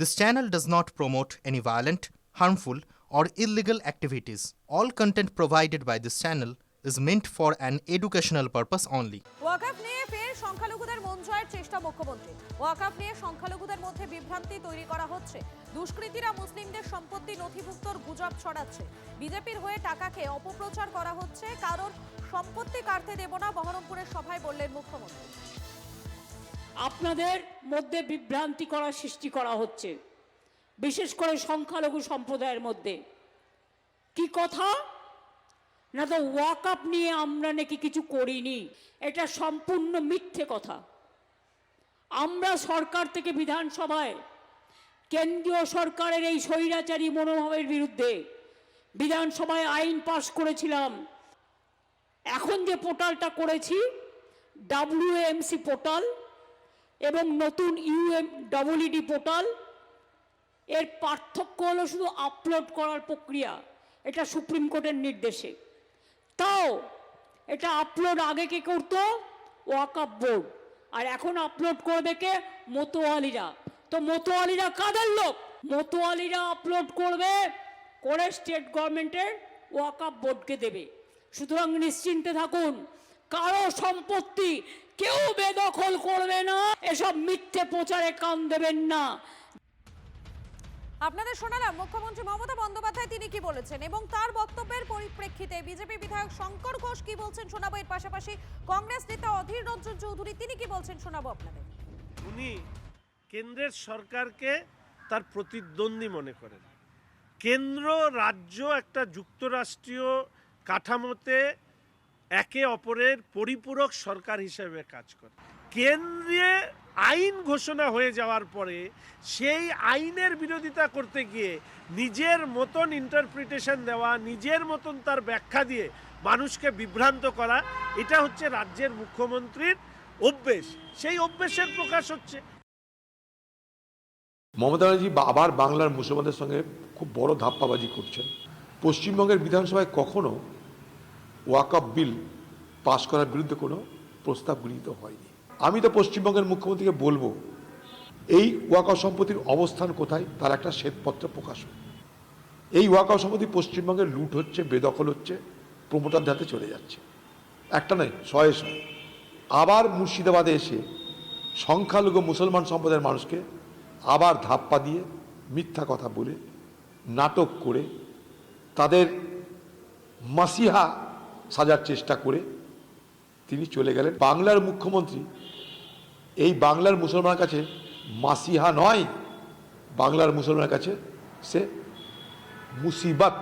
This channel does not promote any violent, harmful, or illegal activities. All content provided by this channel is meant for an educational purpose only. ওয়াকফ নিয়ে ফের সংখ্যালঘুদের মন জয়ের চেষ্টা মুখ্যমন্ত্রী। ওয়াকফ নিয়ে সংখ্যালঘুদের মধ্যে বিভ্রান্তি তৈরি করা হচ্ছে। দুষ্কৃতীরা মুসলিমদের সম্পত্তি নথিভুক্তর গুজব ছড়াচ্ছে। বিজেপির হয়ে টাকা খেয়ে অপপ্রচার করা হচ্ছে, কারণ সম্পত্তি কাটতে দেব না, বহরমপুরের সভায় বললেন মুখ্যমন্ত্রী। আপনাদের মধ্যে বিভ্রান্তি করার সৃষ্টি করা হচ্ছে, বিশেষ করে সংখ্যালঘু সম্প্রদায়ের মধ্যে। কি কথা না, তো ওয়াকফ নিয়ে আমরা নাকি কিছু করিনি, এটা সম্পূর্ণ মিথ্যে কথা। আমরা সরকার থেকে বিধানসভায় কেন্দ্রীয় সরকারের এই স্বৈরাচারী মনোভাবের বিরুদ্ধে বিধানসভায় আইন পাশ করেছিলাম। এখন যে পোর্টালটা করেছি WAMC পোর্টাল এবং নতুন UMEED পোর্টাল, এর পার্থক্য হলো শুধু আপলোড করার প্রক্রিয়া। এটা সুপ্রিম কোর্টের নির্দেশে। তাও এটা আপলোড আগে কে করতো? ওয়াকফ বোর্ড। আর এখন আপলোড করবে কে? মতোয়ালিরা। তো মতোয়ালিরা কাদের লোক? মতোয়ালিরা আপলোড করবে করে স্টেট গভর্নমেন্টের ওয়াকফ বোর্ডকে দেবে। সুতরাং নিশ্চিন্তে থাকুন, কারো সম্পত্তি কেউ বেদখল করবে না, এসব মিথ্যে প্রচারে কান দেবেন না। আপনাদের শোনালাম মুখ্যমন্ত্রী মমতা বন্দ্যোপাধ্যায় তিনি কি বলেছেন, এবং তার বক্তব্যের পরিপ্রেক্ষিতে বিজেপি বিধায়ক শঙ্কর ঘোষ কি বলছেন শোনাবো। এর পাশাপাশি কংগ্রেস নেতা অধীর রঞ্জন চৌধুরী তিনি কি বলছেন শোনাবো আপনাদের। উনি কেন্দ্রের সরকারকে তার প্রতিদ্বন্দ্বী মনে করেন। কেন্দ্র রাজ্য একটা যুক্তরাষ্ট্রীয় কাঠামোতে একে অপরের পরিপূরক সরকার হিসেবে কাজ করে। কেন্দ্রে আইন ঘোষণা হয়ে যাওয়ার পরে সেই আইনের বিরোধিতা করতে গিয়ে নিজের মতন ইন্টারপ্রিটেশন দেওয়া, নিজের মতন তার ব্যাখ্যা দিয়ে মানুষকে বিভ্রান্ত করা, এটা হচ্ছে রাজ্যের মুখ্যমন্ত্রীর অভ্যেস। সেই অভ্যেসের প্রকাশ হচ্ছে। মমতা ব্যানার্জি আবার বাংলার মুসলমানদের সঙ্গে খুব বড় ধাপ্পাবাজি করছেন। পশ্চিমবঙ্গের বিধানসভায় কখনো ওয়াকফ বিল পাশ করার বিরুদ্ধে কোনো প্রস্তাব গৃহীত হয়নি। আমি তো পশ্চিমবঙ্গের মুখ্যমন্ত্রীকে বলবো, এই ওয়াকফ সম্পত্তির অবস্থান কোথায় তার একটা শ্বেতপত্র প্রকাশ হোক। এই ওয়াকফ সম্পত্তি পশ্চিমবঙ্গে লুট হচ্ছে, বেদখল হচ্ছে, প্রমোটারদের হাতে চলে যাচ্ছে। একটা নয়, শয়ে শয়ে। আবার মুর্শিদাবাদে এসে সংখ্যালঘু মুসলমান সম্প্রদায়ের মানুষকে আবার ধাপ্পা দিয়ে মিথ্যা কথা বলে নাটক করে তাদের মাসিহা সাজার চেষ্টা করে তিনি চলে গেলেন। বাংলার মুখ্যমন্ত্রী এই বাংলার মুসলমানের কাছে মাসিহা নয়, বাংলার মুসলমানের কাছে সে মুসিবত।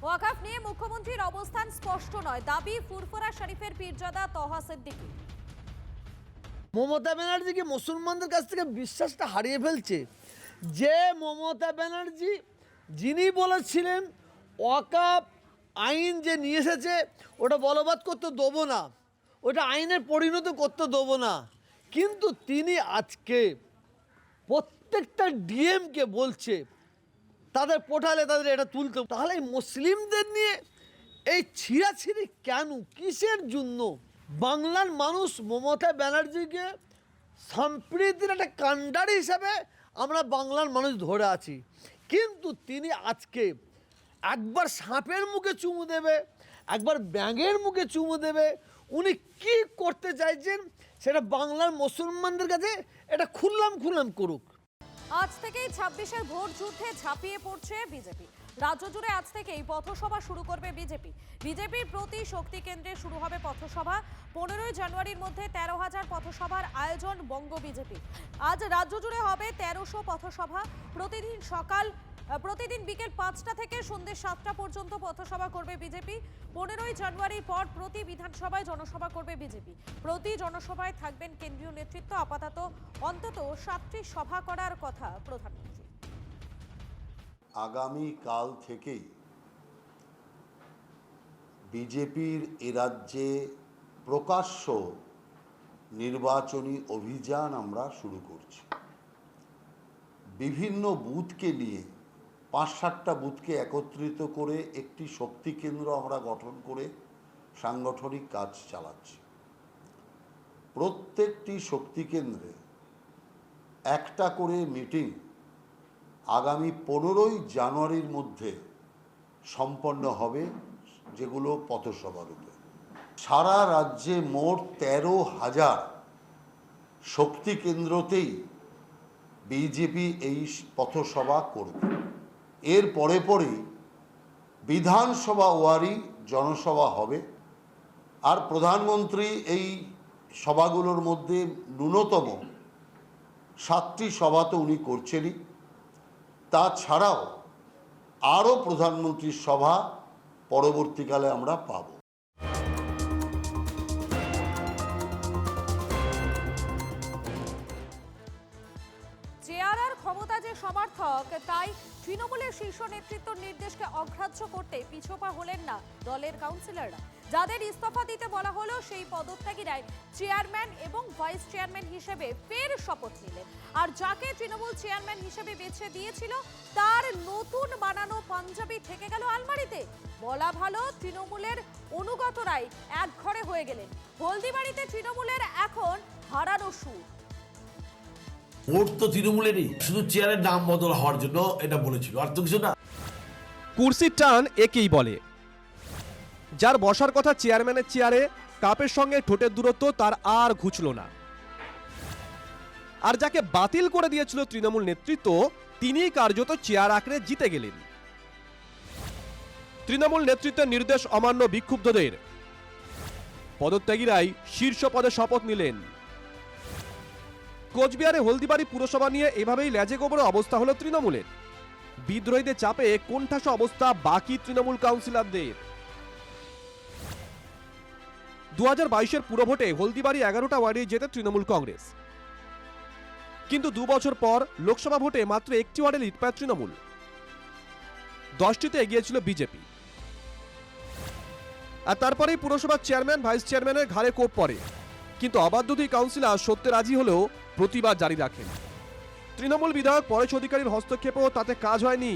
ওয়াকফ নিয়ে মুখ্যমন্ত্রীর অবস্থান স্পষ্ট নয়, দাবি ফুরফুরা শরীফের পীরজাদা তহা সিদ্দিকী। মমতা ব্যানার্জি কি মুসলমানদের কাছ থেকে বিশ্বাসটা হারিয়ে ফেলছে? যে মমতা ব্যানার্জি যিনি বলেছিলেন ওয়াকফ আইন যে নিয়ে এসেছে ওটা বলবৎ করতে দেবো না, ওটা আইনের পরিণত করতে দেবো না, কিন্তু তিনি আজকে প্রত্যেকটা ডিএমকে বলছে তাদের পোর্টালে তাদের এটা তুলতে। তাহলে মুসলিমদের নিয়ে এই ছিঁড়াছিঁড়ি কেন, কিসের জন্য? বাংলার মানুষ মমতা ব্যানার্জিকে সম্প্রীতির একটা কাণ্ডারি হিসাবে আমরা বাংলার মানুষ ধরে আছি, কিন্তু তিনি আজকে একবার সাপের মুখে চুমু দেবে, একবার ব্যাঙের মুখে চুমু দেবে। উনি কি করতে চাইছেন সেটা বাংলার মুসলমানদের কাছে এটা খুললাম করুক। আজ থেকেই 26-এর ভোট যুদ্ধে ঝাঁপিয়ে পড়ছে বিজেপি। রাজ্য জুড়ে আজ থেকেই পথসভা শুরু করবে বিজেপি। বিজেপির প্রতি শক্তি কেন্দ্রে শুরু হবে পথসভা। 15ই জানুয়ারির মধ্যে 13,000 পথসভার আয়োজন বঙ্গ বিজেপি। আজ রাজ্য জুড়ে হবে 1300 পথসভা। প্রতিদিন বিকেল 5টা থেকে সন্ধ্যে 7টা পর্যন্ত পথসভা করবে বিজেপি। 15ই জানুয়ারির পর প্রতি বিধানসভায় জনসভা করবে বিজেপি। প্রতি জনসভায় থাকবেন কেন্দ্রীয় নেতৃত্ব। আপাতত অন্তত 7টি সভা করার কথা প্রধানমন্ত্রী। আগামী কাল থেকেই বিজেপির এ রাজ্যে প্রকাশ্য নির্বাচনী অভিযান আমরা শুরু করছি। বিভিন্ন বুথকে নিয়ে 5-7টা বুথকে একত্রিত করে একটি শক্তি কেন্দ্র আমরা গঠন করে সাংগঠনিক কাজ চালাচ্ছি। প্রত্যেকটি শক্তি কেন্দ্রে একটা করে মিটিং আগামী 15ই জানুয়ারির মধ্যে সম্পন্ন হবে, যেগুলো পথসভারূপে। সারা রাজ্যে মোট 13,000 শক্তি কেন্দ্রতেই বিজেপি এই পথসভা করবে। এর পরে পরেই বিধানসভা ওয়ারি জনসভা হবে। আর প্রধানমন্ত্রী এই সভাগুলোর মধ্যে ন্যূনতম 7টি সভা তো উনি করছেনই, তাছাড়াও আরও প্রধানমন্ত্রীর সভা পরবর্তীকালে আমরা পাব। জেআরআর ক্ষমতা যে সমর্থক, তাই তৃণমূলের শীর্ষ নেতৃত্ব নির্দেশকে অগ্রাহ্য করতে পিছপা হলেন না দলের কাউন্সিলররা। যাদের ইস্তফা দিতে বলা হলো সেই পদত্যাগীরাই চেয়ারম্যান এবং ভাইস চেয়ারম্যান হিসেবে ফের শপথ নিলেন। আর যাকে তৃণমূল চেয়ারম্যান হিসেবে বেছে দিয়েছিল তার নতুন বানানো পাঞ্জাবি থেকে গেল আলমারিতে। বলা ভালো, তৃণমূলের অনুগতরাই একঘরে হয়ে গেলেন। হলদিবাড়িতে তৃণমূলের এখন হারানো সুর। ভোট তো তৃণমূলেরই, শুধু চেয়ারের নাম বদল হওয়ার জন্য এটা বলেছিল, আর তো কিছু না। কুর্সির টান একেই বলে। যার বসার কথা চেয়ারম্যানের চেয়ারে, কাপের সঙ্গে ঠোঁটের দূরত্ব তার আর ঘুচল না। আর যাকে বাতিল করে দিয়েছিল তৃণমূল নেতৃত্ব, তিনিই কার্যত চেয়ার আঁকড়ে জিতে গেলেন। তৃণমূল নেতৃত্বের নির্দেশ অমান্য বিক্ষুব্ধদের পদত্যাগীরাই শীর্ষ পদে শপথ নিলেন। কোচবিহারে হলদিবাড়ি পুরসভা নিয়ে এভাবেই লেজে গোবরে অবস্থা হলো তৃণমূলের। বিদ্রোহীদের চাপে কোণঠাসা অবস্থা বাকি তৃণমূল কাউন্সিলরদের। 2022-এর পুরভোটে হলদিবাড়ি 11টা ওয়ার্ডে জেতে তৃণমূল কংগ্রেস, কিন্তু 2 বছর পর লোকসভা ভোটে মাত্র 1টি ওয়ার্ডে লিড পায় তৃণমূল। 10টিতে এগিয়ে ছিল বিজেপি। আর তারপরেই পুরসভার চেয়ারম্যান ভাইস চেয়ারম্যানের ঘাড়ে কোপ পড়ে, কিন্তু অবাধ্য দুই কাউন্সিলর সত্যে রাজি হলেও প্রতিবাদ জারি রাখেন। তৃণমূল বিধায়ক পরেশ অধিকারীর হস্তক্ষেপও তাতে কাজ হয়নি।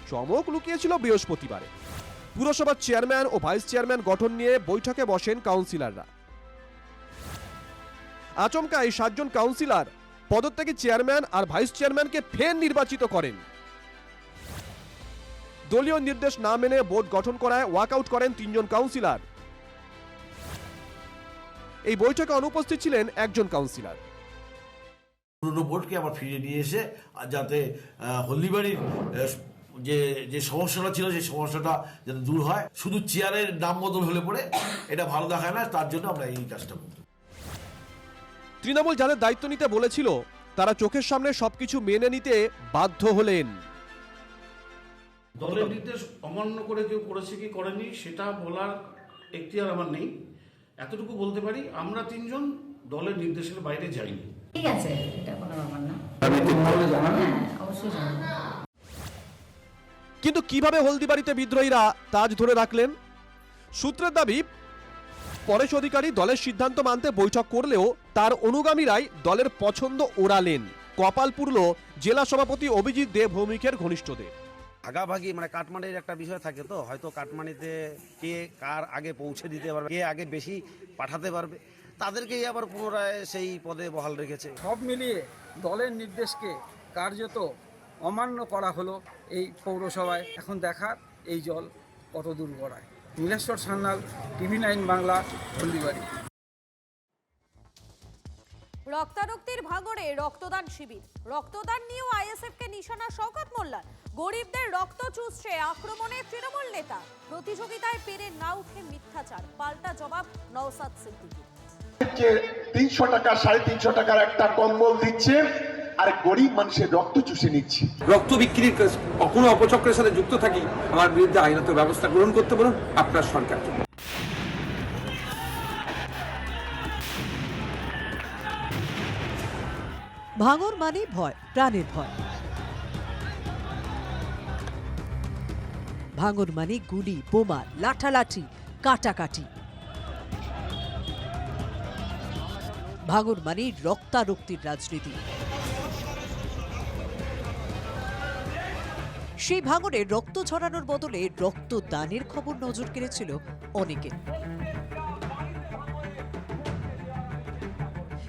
চমক লুকিয়েছিল বৃহস্পতিবারে। পুরসভার চেয়ারম্যান ও ভাইস চেয়ারম্যান গঠন নিয়ে বৈঠকে বসেন কাউন্সিলররা। আচমকা এই 7 জন কাউন্সিলর পদত্যাগী চেয়ারম্যান আর ভাইস চেয়ারম্যানকে ফের নির্বাচিত করেন। দলীয় নির্দেশ না মেনে বোর্ড গঠন করায় ওয়াকআউট করেন 3 জন কাউন্সিলর। এই বৈঠকে অনুপস্থিত ছিলেন একজন কাউন্সিলর। পুরনো বোর্ডকে আবার ফিরিয়ে নিয়ে এসে যাতে হলদিবাড়ির যে সমস্যাটা ছিল সেই সমস্যাটা যাতে দূর হয়, শুধু চেয়ারের নাম বদল হলে পরে এটা ভালো দেখায় না, তার জন্য আমরা এই কাজটা করব। তৃণমূল যাদের দায়িত্ব নিতে বলেছিল তারা চোখের সামনে সবকিছু মেনে নিতে বাধ্য হলেন। দলের নির্দেশ অমান্য করে কেউ করেছে কি করেনি সেটা বলার এখতিয়ার আমার নেই। এতটুকু বলতে পারি, আমরা 3 জন দলের নির্দেশের বাইরে যাইনি। ঠিক আছে, এটা কোনো ব্যাপার না। হ্যাঁ, অবশ্যই জানাবো। কিন্তু কিভাবে হলদিবাড়িতে বিদ্রোহীরা তাজ ধরে রাখলেন? সূত্রের দাবি, পরেশ অধিকারী দলের সিদ্ধান্ত মানতে বৈঠক করলেও তার অনুগামীরাই দলের পছন্দ ওড়ালেন। কপাল পুরল জেলা সভাপতি অভিজিৎ দে ভৌমিকের ঘনিষ্ঠদের। ভাগাভাগি মানে কাটমানির একটা বিষয় থাকে, তো হয়তো কাটমানিতে কে কার আগে পৌঁছে দিতে পারবে, কে আগে বেশি পাঠাতে পারবে, তাদেরকেই আবার পুনরায় সেই পদে বহাল রেখেছে। সব মিলিয়ে দলের নির্দেশকে কার্যত অমান্য করা হলো এই পৌরসভায়। এখন দেখার এই জল কত দূর গড়ায়। নীলেশ্বর সান্যাল, TV9 বাংলা, হলদিবাড়ি। রক্তারক্তির ভাঙড়ে রক্তদান শিবির। রক্তদান নিয়েও আইএসএফকে নিশানা শওকত মোল্লার। গরিবদের রক্ত চুষছে আক্রমণে তৃণমূল নেতা। প্রতিযোগিতায় পেরে না উঠে মিথ্যাচার, পাল্টা জবাব নওসাদ সিদ্দিকী। 300 টাকা 350 টাকার একটা কম্বল দিচ্ছে আর গরিব মানুষের রক্ত চুষে নিচ্ছে। রক্ত বিক্রির কোনো অপচক্রের সাথে যুক্ত থাকি, আমার বিরুদ্ধে আইনত ব্যবস্থা গ্রহণ করতে বলুন আপনার সরকারকে। ভাঙর মানে ভয়, প্রাণের ভয়। ভাঙর মানে গুলি, বোমা, লাঠালাঠি, কাটাকাটি। ভাঙর মানে রক্তারক্তির রাজনীতি। সেই ভাঙরে রক্ত ঝরানোর বদলে রক্তদানের খবর নজর কেড়েছিল অনেকে।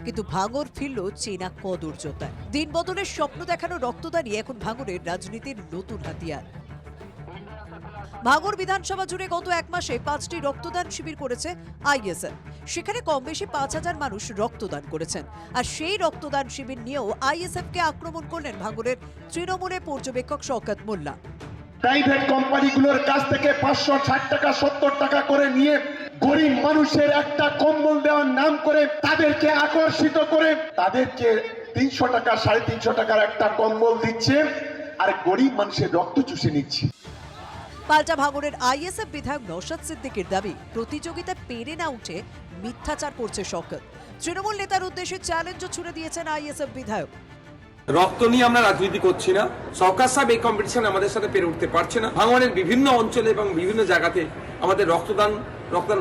কিন্তু ভাঙর ফিরল চেনা কদর্যতায়। দিন বদলের স্বপ্ন দেখানো রক্তদানই এখন ভাঙরের রাজনীতির নতুন হাতিয়ার। ভাঙর বিধানসভা জুড়ে গত এক মাসে 5টি রক্তদান শিবির করেছে আইএসএফ। সেখানে কম বেশি 5000 মানুষ রক্তদান করেছেন। আর সেই রক্তদান শিবির নিয়েও আইএসএফকে আক্রমণ করলেন ভাঙরের তৃণমূলের পর্যবেক্ষক শওকত মোল্লা। প্রাইভেট কোম্পানিগুলোর কাছ থেকে 560 টাকা 70 টাকা করে নিয়ে গরিব মানুষের একটা কম্বল দেওয়ার নাম করে তাদেরকে আকর্ষিত করে তাদেরকে 300 টাকা 350 টাকার একটা কম্বল দিচ্ছে আর গরিব মানুষের রক্ত চুষে নিচ্ছে। পাল্টা ভাঙরের আইএসএফ বিধায়ক নওশাদ সিদ্দিকীর দাবি, প্রতিযোগিতা পেরে না উঠে মিথ্যাচার করছে শওকত। তৃণমূল নেতার উদ্দেশ্যে চ্যালেঞ্জও ছুড়ে দিয়েছেন আইএসএফ বিধায়ক। রক্ত নিয়ে আমরা রাজনীতি করছি না। সরকার সাহেব এই কম্পিটিশন আমাদের সাথে পেরে উঠতে পারছে না। ভাঙনের বিভিন্ন অঞ্চলে এবং বিভিন্ন জায়গাতে আমাদের রক্তদান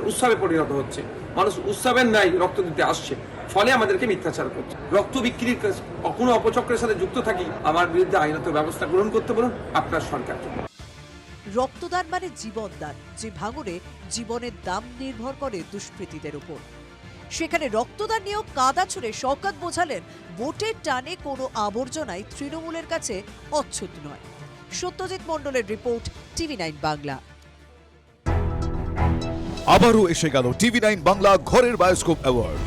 উৎসবে পরিণত হচ্ছে। মানুষ উৎসবের ন্যায় রক্ত দিতে আসছে, ফলে আমাদেরকে মিথ্যাচার করছে। রক্ত বিক্রির কোনো অপচক্রের সাথে যুক্ত থাকি, আমার বিরুদ্ধে আইনত ব্যবস্থা গ্রহণ করতে বলুন আপনার সরকারকে। রক্তদান মানে জীবনদান, যে ভাঙরে জীবনের দাম নির্ভর করে দুষ্কৃতীদের উপর। সেখানে রক্তদান নিয়েও কাদা ছুড়ে শওকত বোঝালেন, ভোটের টানে কোনো আবর্জনায় তৃণমূলের কাছে অচ্ছুত নয়। সত্যজিৎ মণ্ডলের রিপোর্ট, TV9 বাংলা। আবারও এসে গেল TV9 বাংলা ঘরের বায়োস্কোপ অ্যাওয়ার্ড।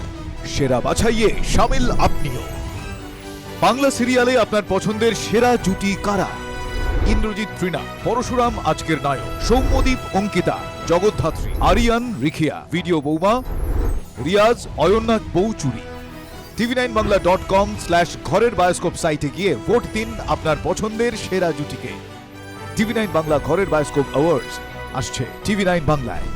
সেরা বাছাইয়ে শামিল আপনিও। বাংলা সিরিয়ালে আপনার পছন্দের সেরা জুটি কারা? ইন্দ্রজিৎ তৃণা, পরশুরাম আজকের নায়ক, সৌম্যদীপ অঙ্কিতা, জগদ্ধাত্রী, আরিয়ান রিখিয়া, ভিডিও বৌমা, রিয়াজ অয়ন্নাথ বৌচুরি। tv9bangla.com/ঘরের বায়োস্কোপ সাইটে গিয়ে ভোট দিন আপনার পছন্দের সেরা জুটিকে। TV9 বাংলা ঘরের বায়োস্কোপ অ্যাওয়ার্ডস আসছে TV9 বাংলায়।